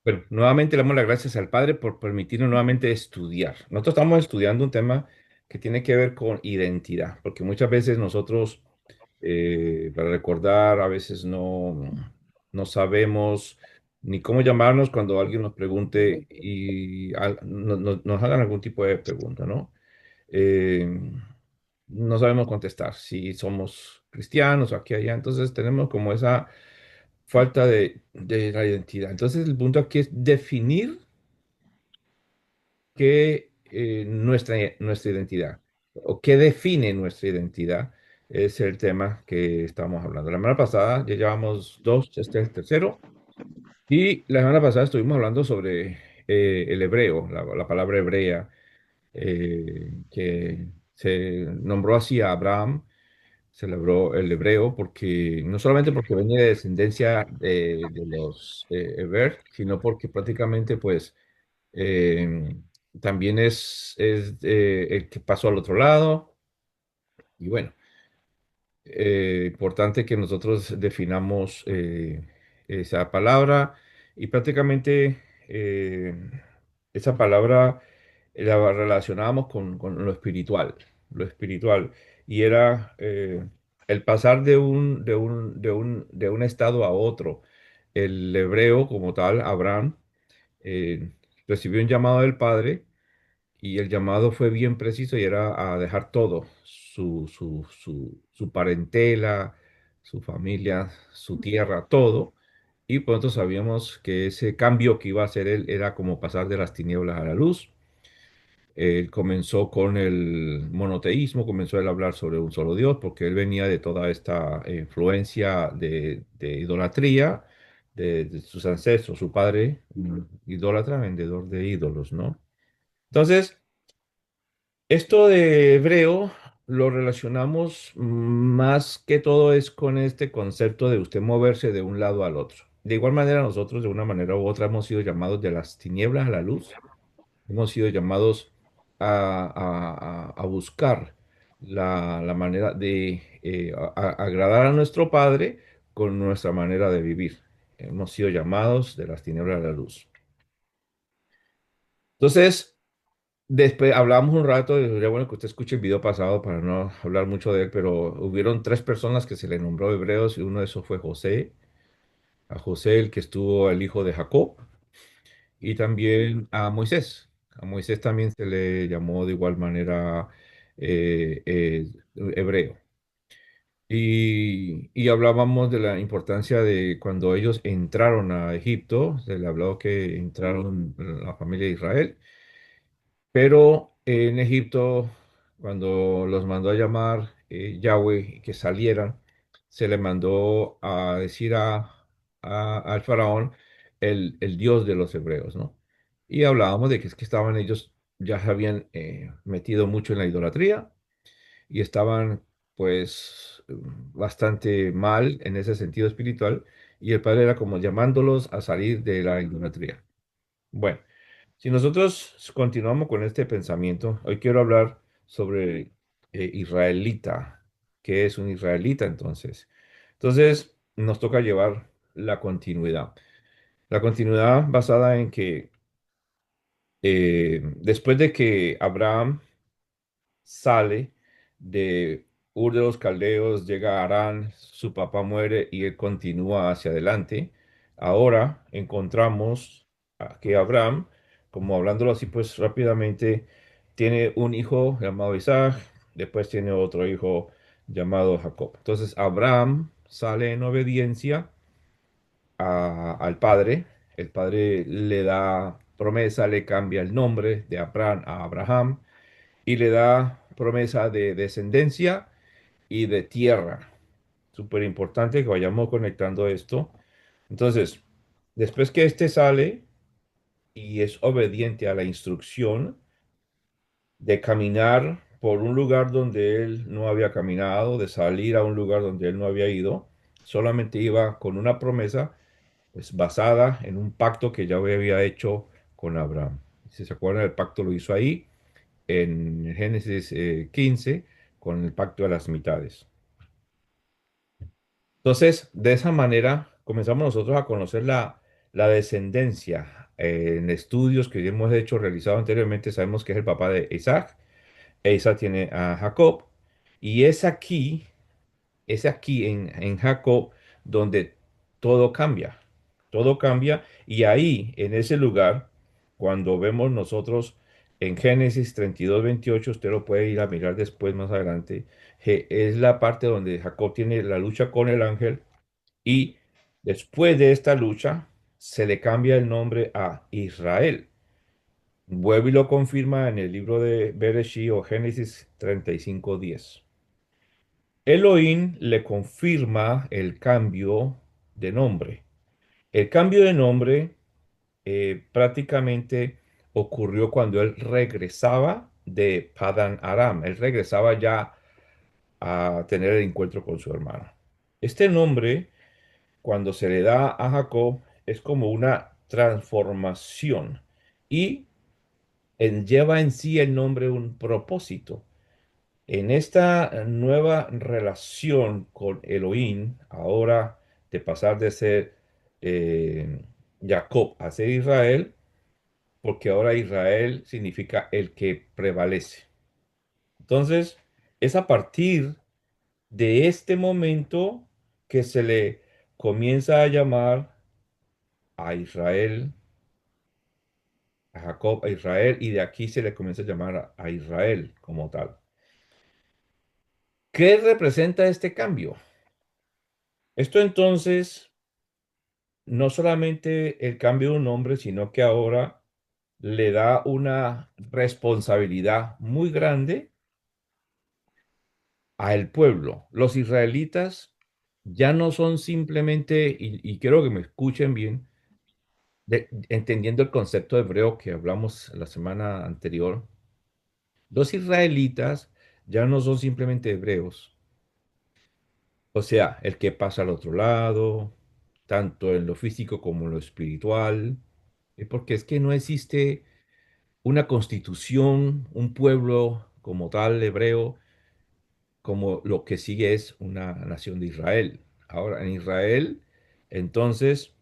Bueno, nuevamente le damos las gracias al Padre por permitirnos nuevamente estudiar. Nosotros estamos estudiando un tema que tiene que ver con identidad, porque muchas veces nosotros, para recordar, a veces no sabemos ni cómo llamarnos cuando alguien nos pregunte y nos hagan algún tipo de pregunta, ¿no? Eh, no sabemos contestar si somos cristianos o aquí allá, entonces tenemos como esa falta de la identidad. Entonces, el punto aquí es definir qué nuestra identidad o qué define nuestra identidad es el tema que estamos hablando. La semana pasada ya llevamos dos, este es el tercero, y la semana pasada estuvimos hablando sobre el hebreo, la palabra hebrea, que se nombró así a Abraham. Celebró el hebreo porque no solamente porque venía de descendencia de los Heber, sino porque prácticamente pues eh, también es el que pasó al otro lado. Y bueno, importante que nosotros definamos esa palabra y prácticamente eh, esa palabra la relacionábamos con lo espiritual, y era el pasar de un estado a otro. El hebreo como tal, Abraham, eh, recibió un llamado del Padre, y el llamado fue bien preciso y era a dejar todo, su parentela, su familia, su tierra, todo. Y pronto sabíamos que ese cambio que iba a hacer él era como pasar de las tinieblas a la luz. Él comenzó con el monoteísmo, comenzó él a hablar sobre un solo Dios, porque él venía de toda esta influencia de idolatría de sus ancestros, su padre, idólatra, vendedor de ídolos, ¿no? Entonces, esto de hebreo lo relacionamos más que todo es con este concepto de usted moverse de un lado al otro. De igual manera, nosotros de una manera u otra hemos sido llamados de las tinieblas a la luz. Hemos sido llamados a buscar la manera de agradar a nuestro Padre con nuestra manera de vivir. Hemos sido llamados de las tinieblas a la luz. Entonces, después hablamos un rato, y sería bueno que usted escuche el video pasado para no hablar mucho de él, pero hubieron tres personas que se le nombró hebreos, y uno de esos fue José, a José el que estuvo el hijo de Jacob, y también a Moisés. A Moisés también se le llamó de igual manera hebreo. Y hablábamos de la importancia de cuando ellos entraron a Egipto, se le habló que entraron la familia de Israel. Pero en Egipto, cuando los mandó a llamar Yahweh y que salieran, se le mandó a decir al faraón el Dios de los hebreos, ¿no? Y hablábamos de que es que estaban ellos, ya se habían metido mucho en la idolatría y estaban pues bastante mal en ese sentido espiritual, y el padre era como llamándolos a salir de la idolatría. Bueno, si nosotros continuamos con este pensamiento, hoy quiero hablar sobre israelita. ¿Qué es un israelita entonces? Entonces, nos toca llevar la continuidad. La continuidad basada en que después de que Abraham sale de Ur de los Caldeos, llega a Harán, su papá muere y él continúa hacia adelante. Ahora encontramos que Abraham, como hablándolo así pues rápidamente, tiene un hijo llamado Isaac, después tiene otro hijo llamado Jacob. Entonces Abraham sale en obediencia al padre. El padre le da promesa, le cambia el nombre de Abraham a Abraham y le da promesa de descendencia y de tierra. Súper importante que vayamos conectando esto. Entonces, después que éste sale y es obediente a la instrucción de caminar por un lugar donde él no había caminado, de salir a un lugar donde él no había ido, solamente iba con una promesa, pues basada en un pacto que ya había hecho con Abraham. Si se acuerdan, el pacto lo hizo ahí en Génesis 15 con el pacto de las mitades. Entonces, de esa manera comenzamos nosotros a conocer la la descendencia. En estudios que hemos hecho, realizado anteriormente, sabemos que es el papá de Isaac. E Isaac tiene a Jacob. Y es aquí en Jacob donde todo cambia. Todo cambia. Y ahí, en ese lugar, cuando vemos nosotros en Génesis 32:28, usted lo puede ir a mirar después más adelante, es la parte donde Jacob tiene la lucha con el ángel y después de esta lucha se le cambia el nombre a Israel. Vuelve y lo confirma en el libro de Bereshit o Génesis 35:10. Elohim le confirma el cambio de nombre. El cambio de nombre prácticamente ocurrió cuando él regresaba de Padan Aram. Él regresaba ya a tener el encuentro con su hermano. Este nombre, cuando se le da a Jacob, es como una transformación y lleva en sí el nombre un propósito. En esta nueva relación con Elohim, ahora de pasar de ser eh, Jacob a ser Israel, porque ahora Israel significa el que prevalece. Entonces, es a partir de este momento que se le comienza a llamar a Israel, a Jacob, a Israel, y de aquí se le comienza a llamar a Israel como tal. ¿Qué representa este cambio? Esto entonces no solamente el cambio de un nombre, sino que ahora le da una responsabilidad muy grande al pueblo. Los israelitas ya no son simplemente, y quiero que me escuchen bien, entendiendo el concepto hebreo que hablamos la semana anterior, los israelitas ya no son simplemente hebreos, o sea, el que pasa al otro lado, tanto en lo físico como en lo espiritual, porque es que no existe una constitución, un pueblo como tal hebreo, como lo que sigue es una nación de Israel. Ahora, en Israel, entonces,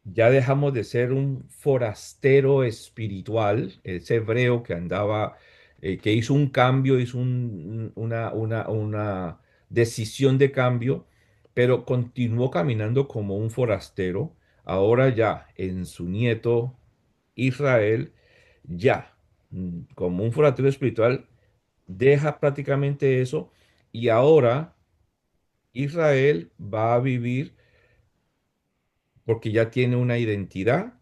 ya dejamos de ser un forastero espiritual, ese hebreo que andaba, que hizo un cambio, hizo una decisión de cambio, pero continuó caminando como un forastero. Ahora ya en su nieto Israel, ya como un forastero espiritual, deja prácticamente eso y ahora Israel va a vivir porque ya tiene una identidad,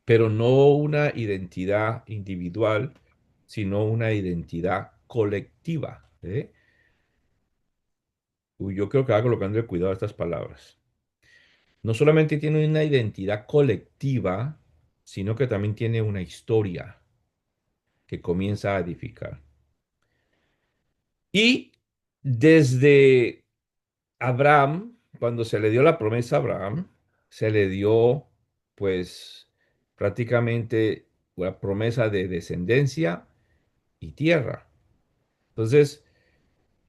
pero no una identidad individual, sino una identidad colectiva. ¿Eh? Uy, yo creo que va colocando cuidado a estas palabras. No solamente tiene una identidad colectiva, sino que también tiene una historia que comienza a edificar. Y desde Abraham, cuando se le dio la promesa a Abraham, se le dio pues prácticamente una promesa de descendencia y tierra. Entonces,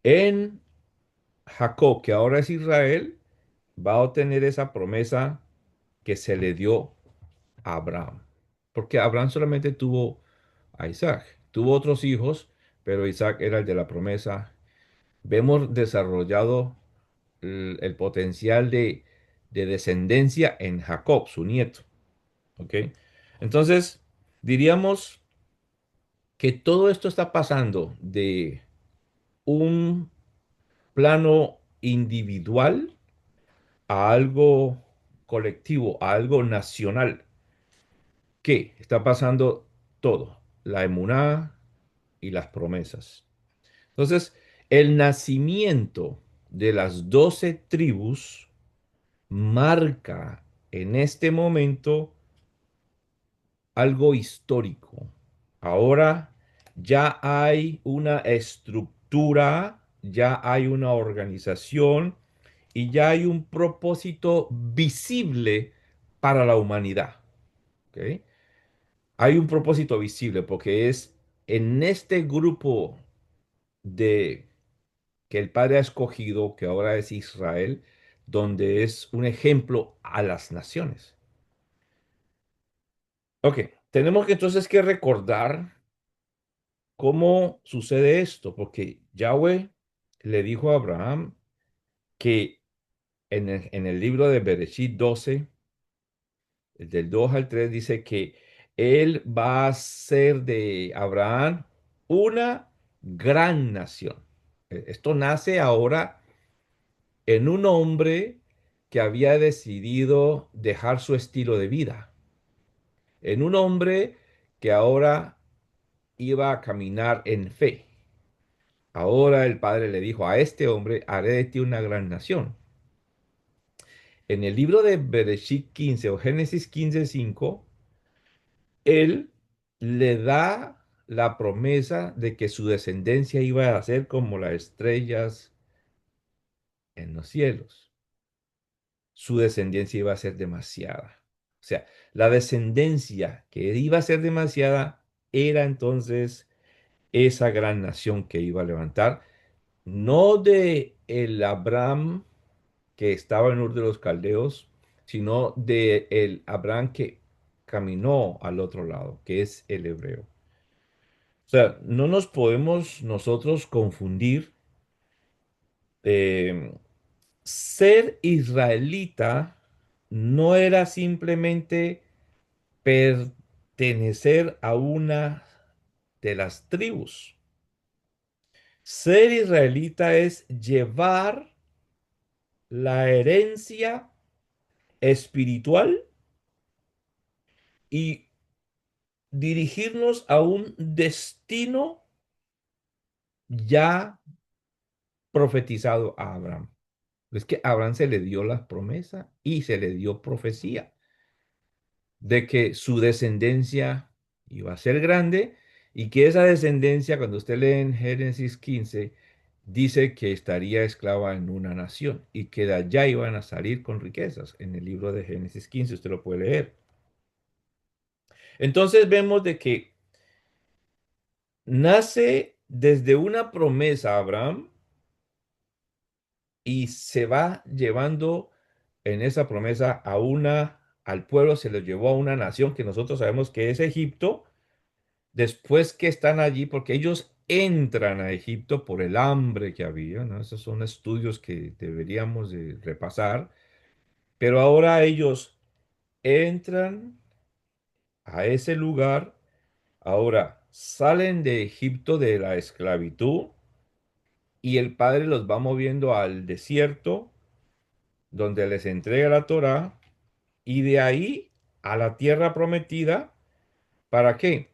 en Jacob, que ahora es Israel, va a obtener esa promesa que se le dio a Abraham. Porque Abraham solamente tuvo a Isaac, tuvo otros hijos, pero Isaac era el de la promesa. Vemos desarrollado el potencial de descendencia en Jacob, su nieto. ¿Ok? Entonces, diríamos que todo esto está pasando de un plano individual a algo colectivo, a algo nacional. ¿Qué? Está pasando todo, la emuná y las promesas. Entonces, el nacimiento de las 12 tribus marca en este momento algo histórico. Ahora ya hay una estructura, ya hay una organización y ya hay un propósito visible para la humanidad. ¿Ok? Hay un propósito visible porque es en este grupo de que el Padre ha escogido, que ahora es Israel, donde es un ejemplo a las naciones. Ok, tenemos que entonces que recordar cómo sucede esto, porque Yahweh le dijo a Abraham que en el libro de Bereshit 12, del 2 al 3 dice que él va a ser de Abraham una gran nación. Esto nace ahora en un hombre que había decidido dejar su estilo de vida, en un hombre que ahora iba a caminar en fe. Ahora el padre le dijo a este hombre, haré de ti una gran nación. En el libro de Bereshit 15 o Génesis 15:5, él le da la promesa de que su descendencia iba a ser como las estrellas en los cielos. Su descendencia iba a ser demasiada. O sea, la descendencia que iba a ser demasiada era entonces esa gran nación que iba a levantar, no de el Abraham que estaba en Ur de los Caldeos, sino de el Abraham que caminó al otro lado, que es el hebreo. O sea, no nos podemos nosotros confundir. eh, Ser israelita no era simplemente pertenecer a una de las tribus. Ser israelita es llevar la herencia espiritual y dirigirnos a un destino ya profetizado a Abraham. Es que a Abraham se le dio la promesa y se le dio profecía de que su descendencia iba a ser grande y que esa descendencia, cuando usted lee en Génesis 15, dice que estaría esclava en una nación y que de allá iban a salir con riquezas. En el libro de Génesis 15 usted lo puede leer. Entonces vemos de que nace desde una promesa a Abraham y se va llevando en esa promesa al pueblo, se lo llevó a una nación que nosotros sabemos que es Egipto, después que están allí, porque ellos entran a Egipto por el hambre que había, ¿no? Esos son estudios que deberíamos de repasar, pero ahora ellos entran a ese lugar, ahora salen de Egipto de la esclavitud y el Padre los va moviendo al desierto, donde les entrega la Torá, y de ahí a la tierra prometida, ¿para qué?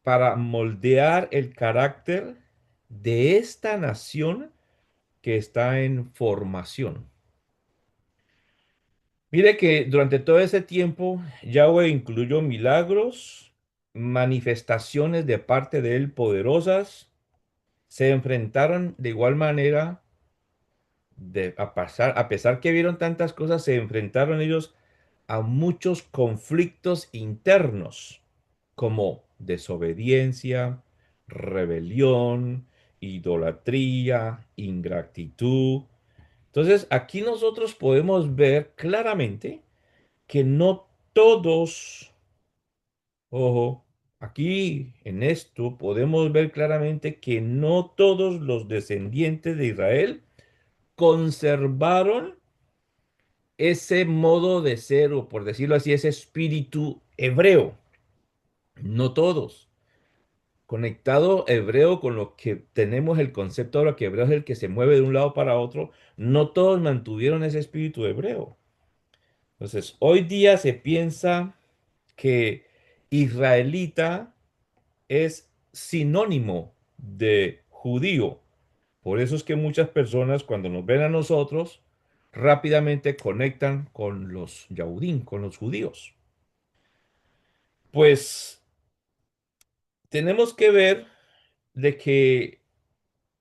Para moldear el carácter de esta nación que está en formación. Mire que durante todo ese tiempo Yahweh incluyó milagros, manifestaciones de parte de él poderosas, se enfrentaron de igual manera, a pesar que vieron tantas cosas, se enfrentaron ellos a muchos conflictos internos, como desobediencia, rebelión, idolatría, ingratitud. Entonces, aquí nosotros podemos ver claramente que no todos, ojo, aquí en esto podemos ver claramente que no todos los descendientes de Israel conservaron ese modo de ser, o por decirlo así, ese espíritu hebreo. No todos. Conectado hebreo con lo que tenemos el concepto ahora que hebreo es el que se mueve de un lado para otro, no todos mantuvieron ese espíritu hebreo. Entonces, hoy día se piensa que israelita es sinónimo de judío. Por eso es que muchas personas cuando nos ven a nosotros rápidamente conectan con los Yahudim, con los judíos. Pues tenemos que ver de que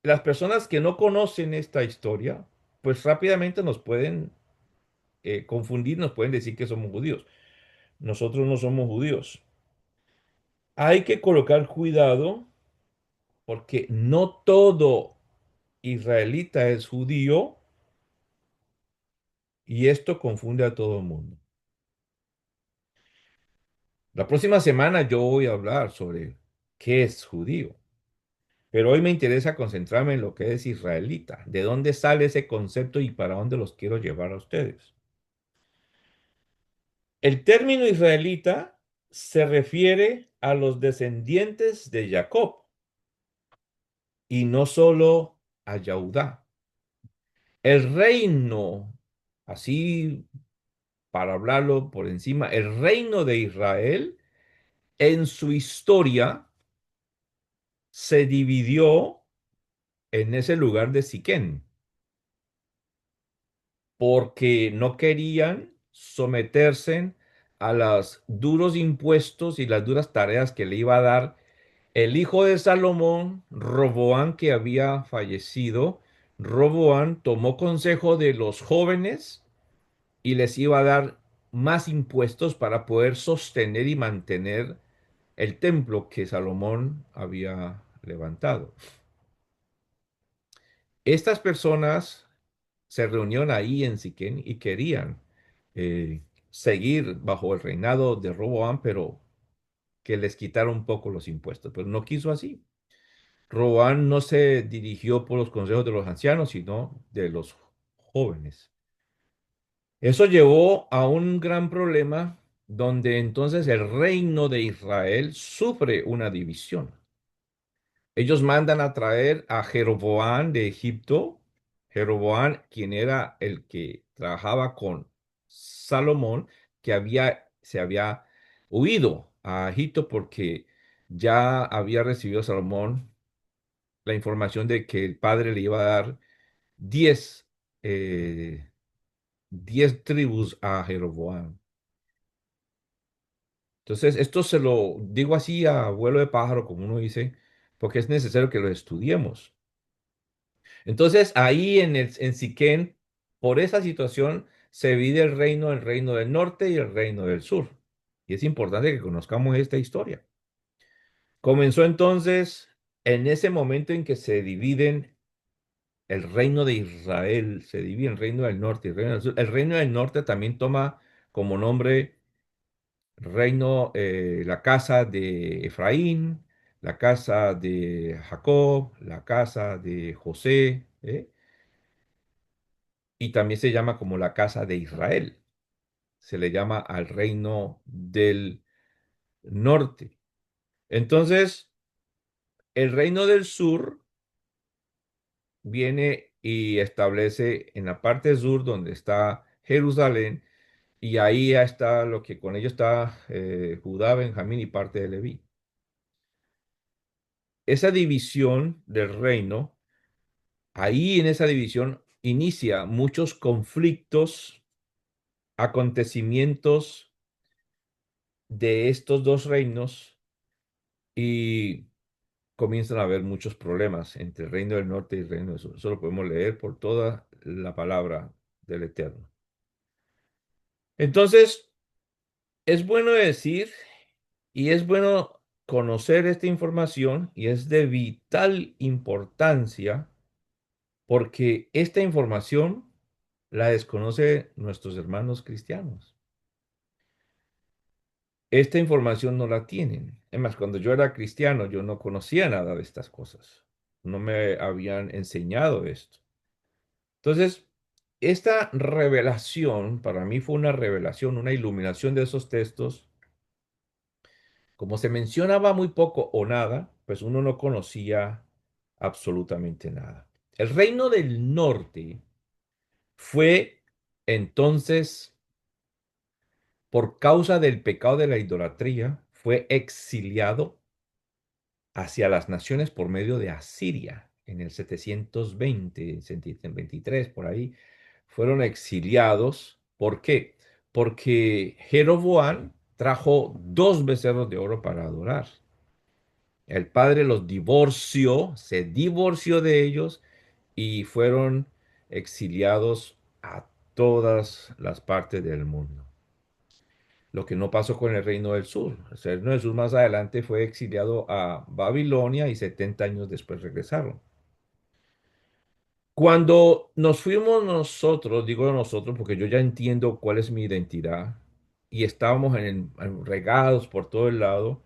las personas que no conocen esta historia, pues rápidamente nos pueden confundir, nos pueden decir que somos judíos. Nosotros no somos judíos. Hay que colocar cuidado porque no todo israelita es judío y esto confunde a todo el mundo. La próxima semana yo voy a hablar sobre qué es judío, pero hoy me interesa concentrarme en lo que es israelita, de dónde sale ese concepto y para dónde los quiero llevar a ustedes. El término israelita se refiere a los descendientes de Jacob y no solo a Yahudá. El reino, así para hablarlo por encima, el reino de Israel en su historia se dividió en ese lugar de Siquén, porque no querían someterse a los duros impuestos y las duras tareas que le iba a dar el hijo de Salomón, Roboán, que había fallecido. Roboán tomó consejo de los jóvenes y les iba a dar más impuestos para poder sostener y mantener el templo que Salomón había levantado. Estas personas se reunieron ahí en Siquén y querían eh, seguir bajo el reinado de Roboam, pero que les quitara un poco los impuestos, pero no quiso así. Roboam no se dirigió por los consejos de los ancianos, sino de los jóvenes. Eso llevó a un gran problema donde entonces el reino de Israel sufre una división. Ellos mandan a traer a Jeroboam de Egipto. Jeroboam, quien era el que trabajaba con Salomón, que se había huido a Egipto porque ya había recibido Salomón la información de que el padre le iba a dar 10 eh, 10 tribus a Jeroboam. Entonces, esto se lo digo así a vuelo de pájaro, como uno dice, porque es necesario que lo estudiemos. Entonces, ahí en Siquén, por esa situación, se divide el reino del norte y el reino del sur. Y es importante que conozcamos esta historia. Comenzó entonces en ese momento en que se dividen el reino de Israel, se divide el reino del norte y el reino del sur. El reino del norte también toma como nombre reino, la casa de Efraín, la casa de Jacob, la casa de José, y también se llama como la casa de Israel. Se le llama al reino del norte. Entonces, el reino del sur viene y establece en la parte sur donde está Jerusalén, y ahí ya está lo que con ellos está Judá, Benjamín y parte de Leví. Esa división del reino, ahí en esa división inicia muchos conflictos, acontecimientos de estos dos reinos y comienzan a haber muchos problemas entre el reino del norte y el reino del sur. Eso lo podemos leer por toda la palabra del Eterno. Entonces, es bueno decir y es bueno conocer esta información y es de vital importancia porque esta información la desconoce nuestros hermanos cristianos. Esta información no la tienen. Es más, cuando yo era cristiano, yo no conocía nada de estas cosas. No me habían enseñado esto. Entonces, esta revelación, para mí fue una revelación, una iluminación de esos textos. Como se mencionaba muy poco o nada, pues uno no conocía absolutamente nada. El reino del norte fue entonces, por causa del pecado de la idolatría, fue exiliado hacia las naciones por medio de Asiria en el 720, 723, por ahí, fueron exiliados. ¿Por qué? Porque Jeroboam trajo dos becerros de oro para adorar. El padre los divorció, se divorció de ellos y fueron exiliados a todas las partes del mundo. Lo que no pasó con el reino del sur. El reino del sur más adelante fue exiliado a Babilonia y 70 años después regresaron. Cuando nos fuimos nosotros, digo nosotros porque yo ya entiendo cuál es mi identidad, y estábamos regados por todo el lado,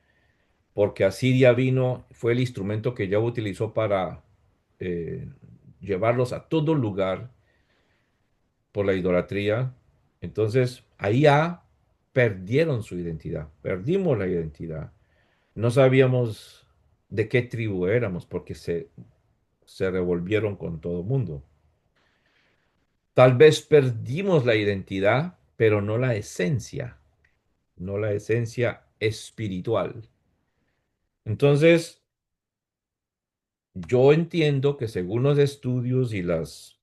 porque Asiria vino, fue el instrumento que ya utilizó para eh, llevarlos a todo lugar por la idolatría. Entonces, ahí ya perdieron su identidad, perdimos la identidad. No sabíamos de qué tribu éramos porque se revolvieron con todo el mundo. Tal vez perdimos la identidad, pero no la esencia, no la esencia espiritual. Entonces, yo entiendo que según los estudios y las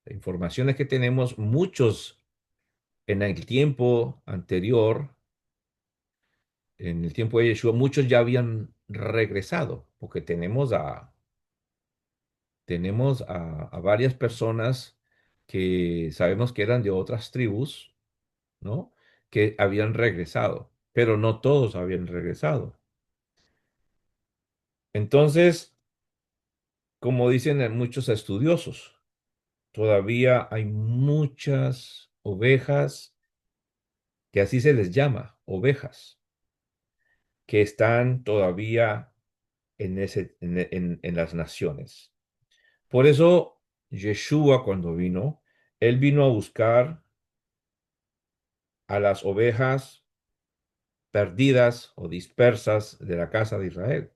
informaciones que tenemos, muchos en el tiempo anterior, en el tiempo de Yeshua, muchos ya habían regresado, porque tenemos a varias personas que sabemos que eran de otras tribus, ¿no? Que habían regresado, pero no todos habían regresado. Entonces, como dicen muchos estudiosos, todavía hay muchas ovejas, que así se les llama, ovejas, que están todavía en las naciones. Por eso, Yeshua cuando vino, él vino a buscar a las ovejas perdidas o dispersas de la casa de Israel.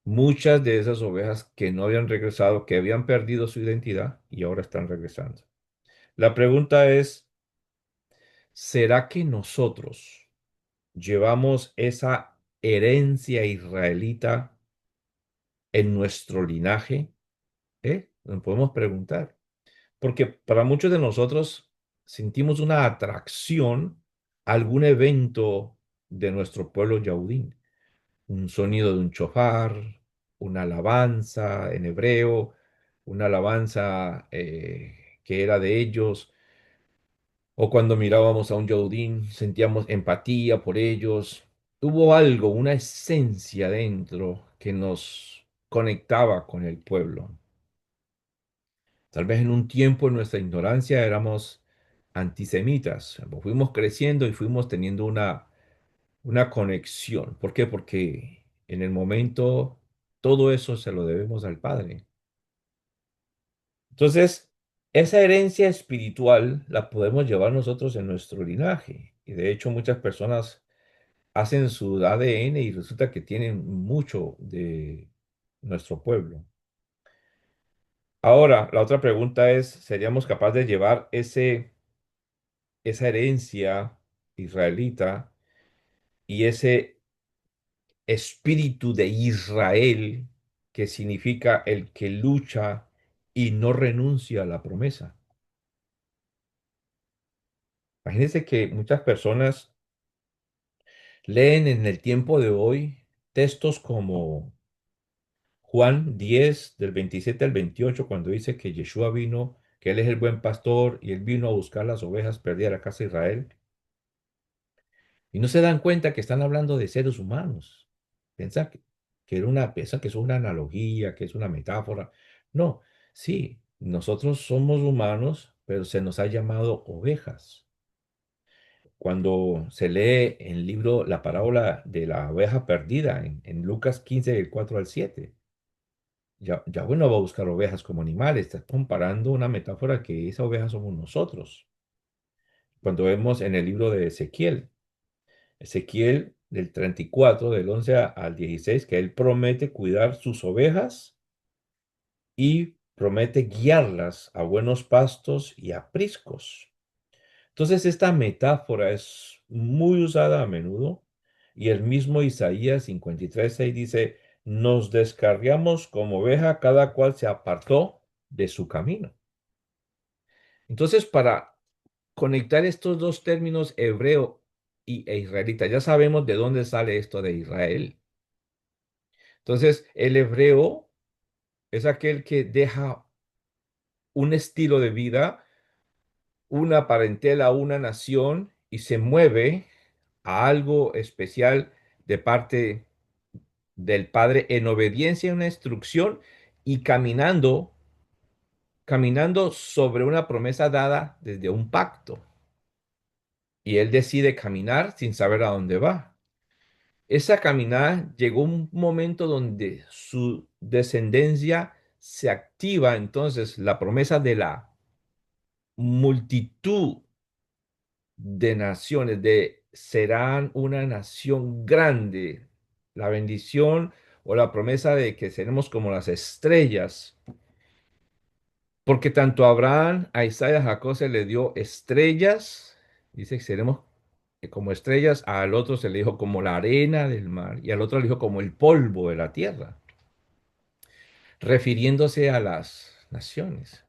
Muchas de esas ovejas que no habían regresado, que habían perdido su identidad y ahora están regresando. La pregunta es, ¿será que nosotros llevamos esa herencia israelita en nuestro linaje? Nos podemos preguntar. Porque para muchos de nosotros sentimos una atracción a algún evento de nuestro pueblo yaudín. Un sonido de un chofar, una alabanza en hebreo, una alabanza que era de ellos, o cuando mirábamos a un yaudín sentíamos empatía por ellos. Hubo algo, una esencia dentro que nos conectaba con el pueblo. Tal vez en un tiempo en nuestra ignorancia éramos antisemitas. Fuimos creciendo y fuimos teniendo una conexión. ¿Por qué? Porque en el momento todo eso se lo debemos al Padre. Entonces, esa herencia espiritual la podemos llevar nosotros en nuestro linaje. Y de hecho muchas personas hacen su ADN y resulta que tienen mucho de nuestro pueblo. Ahora, la otra pregunta es, ¿seríamos capaces de llevar esa herencia israelita y ese espíritu de Israel, que significa el que lucha y no renuncia a la promesa? Imagínense que muchas personas leen en el tiempo de hoy textos como Juan 10 del 27 al 28, cuando dice que Yeshua vino, que Él es el buen pastor y Él vino a buscar las ovejas perdidas de la casa de Israel. Y no se dan cuenta que están hablando de seres humanos. Piensan piensan que es una analogía, que es una metáfora. No, sí, nosotros somos humanos, pero se nos ha llamado ovejas. Cuando se lee el libro, la parábola de la oveja perdida en Lucas 15, del 4 al 7, Yahweh no va a buscar ovejas como animales, está comparando una metáfora que esa oveja somos nosotros. Cuando vemos en el libro de Ezequiel, Ezequiel del 34, del 11 al 16, que él promete cuidar sus ovejas y promete guiarlas a buenos pastos y apriscos. Entonces, esta metáfora es muy usada a menudo y el mismo Isaías 53:6 dice, nos descarriamos como oveja, cada cual se apartó de su camino. Entonces, para conectar estos dos términos, hebreo e israelita, ya sabemos de dónde sale esto de Israel. Entonces, el hebreo es aquel que deja un estilo de vida, una parentela, una nación y se mueve a algo especial de parte del Padre en obediencia a una instrucción y caminando. caminando sobre una promesa dada desde un pacto. Y él decide caminar sin saber a dónde va. Esa caminada llegó un momento donde su descendencia se activa, entonces la promesa de la multitud de naciones, de serán una nación grande, la bendición o la promesa de que seremos como las estrellas, porque tanto a Abraham, a Isaac y a Jacob se le dio estrellas, dice que seremos como estrellas, al otro se le dijo como la arena del mar y al otro le dijo como el polvo de la tierra, refiriéndose a las naciones.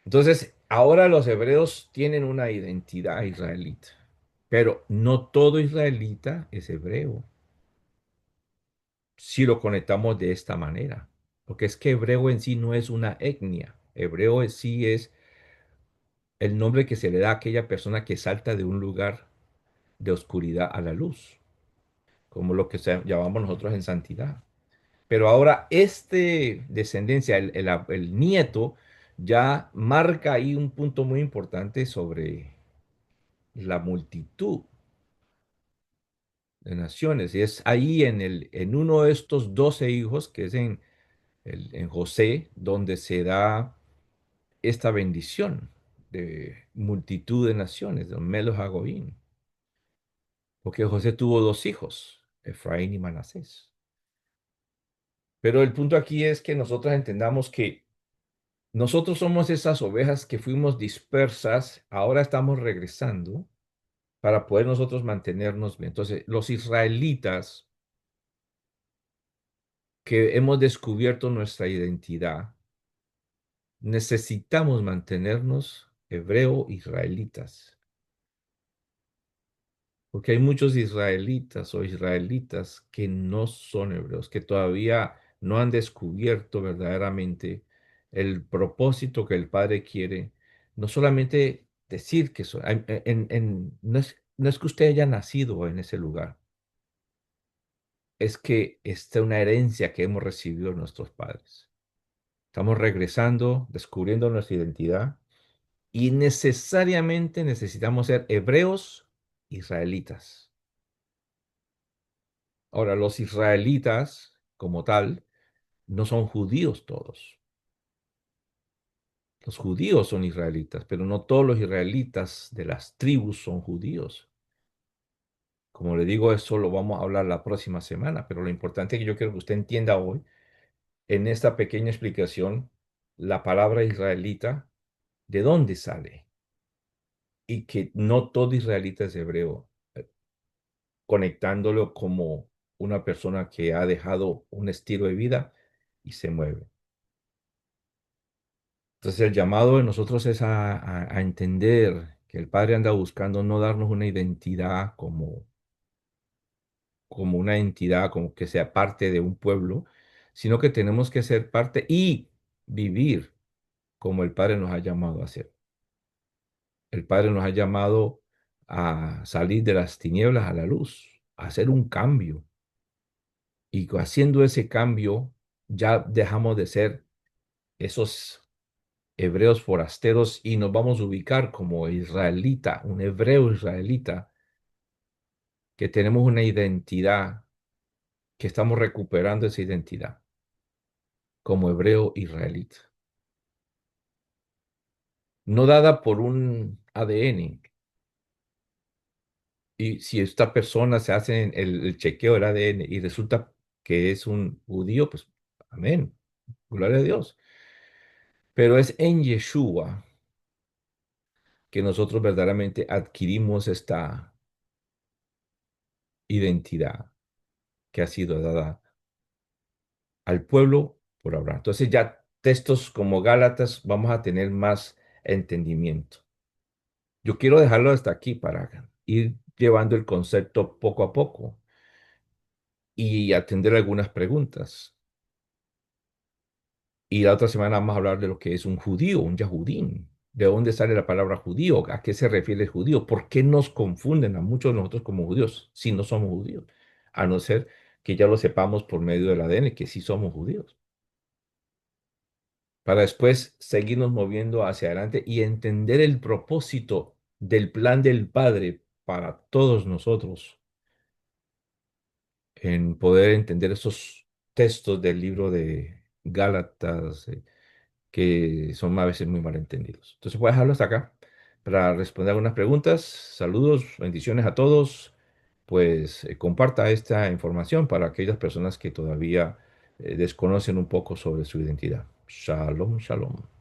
Entonces, ahora los hebreos tienen una identidad israelita, pero no todo israelita es hebreo si lo conectamos de esta manera, porque es que hebreo en sí no es una etnia, hebreo en sí es el nombre que se le da a aquella persona que salta de un lugar de oscuridad a la luz, como lo que llamamos nosotros en santidad. Pero ahora este descendencia, el nieto, ya marca ahí un punto muy importante sobre la multitud de naciones. Y es ahí en uno de estos 12 hijos, que es en José, donde se da esta bendición de multitud de naciones, de Melo Hagoín. Porque José tuvo dos hijos, Efraín y Manasés. Pero el punto aquí es que nosotros entendamos que nosotros somos esas ovejas que fuimos dispersas, ahora estamos regresando para poder nosotros mantenernos bien. Entonces, los israelitas que hemos descubierto nuestra identidad, necesitamos mantenernos hebreo-israelitas, porque hay muchos israelitas o israelitas que no son hebreos, que todavía no han descubierto verdaderamente el propósito que el Padre quiere, no solamente decir que son, no es que usted haya nacido en ese lugar, es que esta es una herencia que hemos recibido de nuestros padres. Estamos regresando, descubriendo nuestra identidad y necesariamente necesitamos ser hebreos israelitas. Ahora, los israelitas, como tal, no son judíos todos. Los judíos son israelitas, pero no todos los israelitas de las tribus son judíos. Como le digo, eso lo vamos a hablar la próxima semana, pero lo importante que yo quiero que usted entienda hoy, en esta pequeña explicación, la palabra israelita, ¿de dónde sale? Y que no todo israelita es hebreo, conectándolo como una persona que ha dejado un estilo de vida y se mueve. Entonces el llamado de nosotros es a entender que el Padre anda buscando no darnos una identidad como una entidad, como que sea parte de un pueblo, sino que tenemos que ser parte y vivir como el Padre nos ha llamado a hacer. El Padre nos ha llamado a salir de las tinieblas a la luz, a hacer un cambio. Y haciendo ese cambio, ya dejamos de ser esos hebreos forasteros y nos vamos a ubicar como israelita, un hebreo israelita, que tenemos una identidad, que estamos recuperando esa identidad como hebreo israelita, no dada por un ADN. Y si esta persona se hace el chequeo del ADN y resulta que es un judío, pues amén, gloria a Dios. Pero es en Yeshua que nosotros verdaderamente adquirimos esta identidad que ha sido dada al pueblo por Abraham. Entonces ya textos como Gálatas vamos a tener más entendimiento. Yo quiero dejarlo hasta aquí para ir llevando el concepto poco a poco y atender algunas preguntas. Y la otra semana vamos a hablar de lo que es un judío, un yahudín. ¿De dónde sale la palabra judío? ¿A qué se refiere el judío? ¿Por qué nos confunden a muchos de nosotros como judíos si no somos judíos? A no ser que ya lo sepamos por medio del ADN, que sí somos judíos. para después seguirnos moviendo hacia adelante y entender el propósito del plan del Padre para todos nosotros, en poder entender esos textos del libro de Gálatas, que son a veces muy mal entendidos. Entonces voy a dejarlo hasta acá para responder algunas preguntas. Saludos, bendiciones a todos. Pues comparta esta información para aquellas personas que todavía desconocen un poco sobre su identidad. Shalom, shalom.